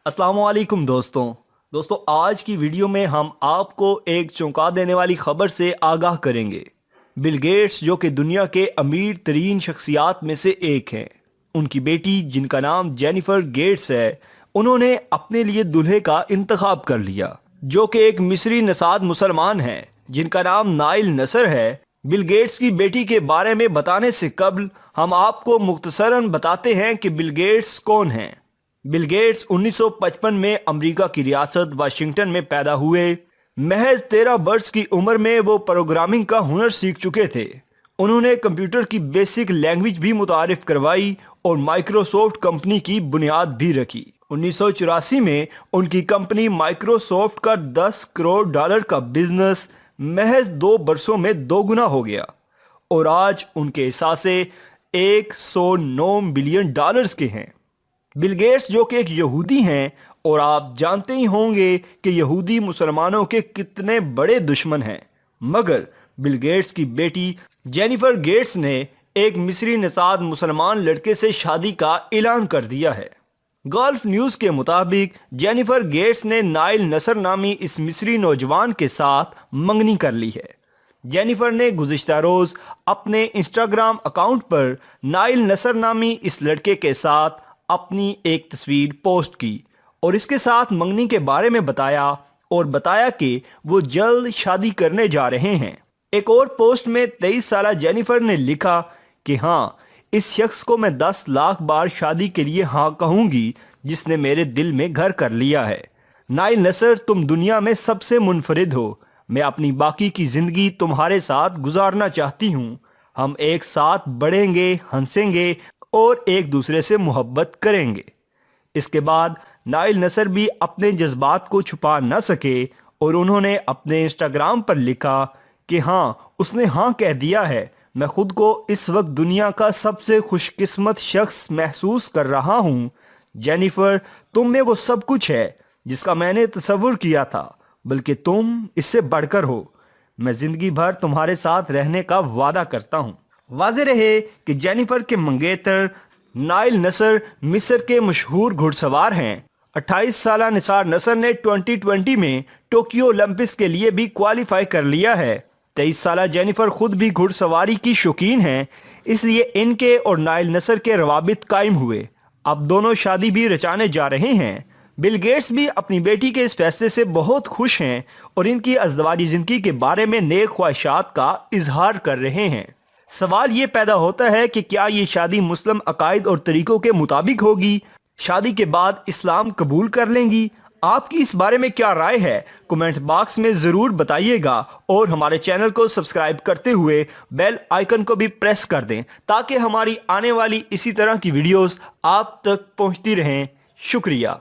अस्सलाम वालेकुम दोस्तों आज की वीडियो में हम आपको एक चौंका देने वाली खबर से आगाह करेंगे। बिल गेट्स जो कि दुनिया के अमीर तरीन शख्सियात में से एक हैं, उनकी बेटी जिनका नाम जेनिफर गेट्स है, उन्होंने अपने लिए दूल्हे का इंतखाब कर लिया जो कि एक मिस्री नसाद मुसलमान है जिनका नाम नाइल नसर है। बिल गेट्स की बेटी के बारे में बताने से कबल हम आपको मुख्तसरन बताते हैं कि बिल गेट्स कौन हैं। बिल गेट्स 1955 में अमेरिका की रियासत वाशिंगटन में पैदा हुए। महज 13 वर्ष की उम्र में वो प्रोग्रामिंग का हुनर सीख चुके थे। उन्होंने कंप्यूटर की बेसिक लैंग्वेज भी मुतारिफ करवाई और माइक्रोसॉफ्ट कंपनी की बुनियाद भी रखी। 1984 में उनकी कंपनी माइक्रोसॉफ्ट का $10 करोड़ का बिजनेस महज 2 वर्षों में दोगुना हो गया और आज उनके हिसासे $109 बिलियन के हैं। बिल गेट्स जो कि एक यहूदी हैं और आप जानते ही होंगे कि यहूदी मुसलमानों के कितने बड़े दुश्मन हैं, मगर बिल गेट्स की बेटी जेनिफर गेट्स ने एक मिस्री नसाद मुसलमान लड़के से शादी का ऐलान कर दिया है। गल्फ न्यूज़ के मुताबिक जेनिफर गेट्स ने नाइल नसर नामी इस मिस्री नौजवान के साथ मंगनी कर ली है। जेनिफर ने गुज़िश्ता रोज़ अपने इंस्टाग्राम अकाउंट पर नाइल नसर नामी इस लड़के के साथ अपनी एक तस्वीर पोस्ट की और इसके साथ मंगनी के बारे में बताया और बताया कि वो जल्द शादी करने जा रहे हैं। एक और पोस्ट में 23 साल जेनिफर ने लिखा कि हाँ, इस शख्स को मैं 10 लाख बार शादी के लिए हाँ कहूँगी जिसने मेरे दिल में घर कर लिया है। नाइल नसर, तुम दुनिया में सबसे मुनफरिद हो। मैं अपनी बाकी की ज़िंदगी तुम्हारे साथ गुजारना चाहती हूँ। हम एक साथ बढ़ेंगे, हंसेंगे और एक दूसरे से मोहब्बत करेंगे। इसके बाद नाइल नसर भी अपने जज्बात को छुपा न सके और उन्होंने अपने इंस्टाग्राम पर लिखा कि हाँ, उसने हाँ कह दिया है। मैं खुद को इस वक्त दुनिया का सबसे खुशकिस्मत शख्स महसूस कर रहा हूँ। जेनिफर, तुम में वो सब कुछ है जिसका मैंने तसव्वुर किया था, बल्कि तुम इससे बढ़कर हो। मैं जिंदगी भर तुम्हारे साथ रहने का वादा करता हूँ। वाज़ेह रहे कि जेनिफर के मंगेतर नाइल नसर मिस्र के मशहूर घुड़सवार हैं। 28 साल निसार नसर ने 2020 में टोक्यो ओलंपिक्स के लिए भी क्वालिफाई कर लिया है। 23 साल जेनिफर खुद भी घुड़सवारी की शौकीन हैं, इसलिए इनके और नाइल नसर के रवाबित कायम हुए। अब दोनों शादी भी रचाने जा रहे हैं। बिल गेट्स भी अपनी बेटी के इस फैसले से बहुत खुश हैं और इनकी अज़दवाजी ज़िंदगी के बारे में नेक ख्वाहिशात का इजहार कर रहे हैं। सवाल ये पैदा होता है कि क्या ये शादी मुस्लिम अकायद और तरीकों के मुताबिक होगी? शादी के बाद इस्लाम कबूल कर लेंगी? आपकी इस बारे में क्या राय है? कमेंट बॉक्स में ज़रूर बताइएगा और हमारे चैनल को सब्सक्राइब करते हुए बेल आइकन को भी प्रेस कर दें ताकि हमारी आने वाली इसी तरह की वीडियोस आप तक पहुंचती रहें। शुक्रिया।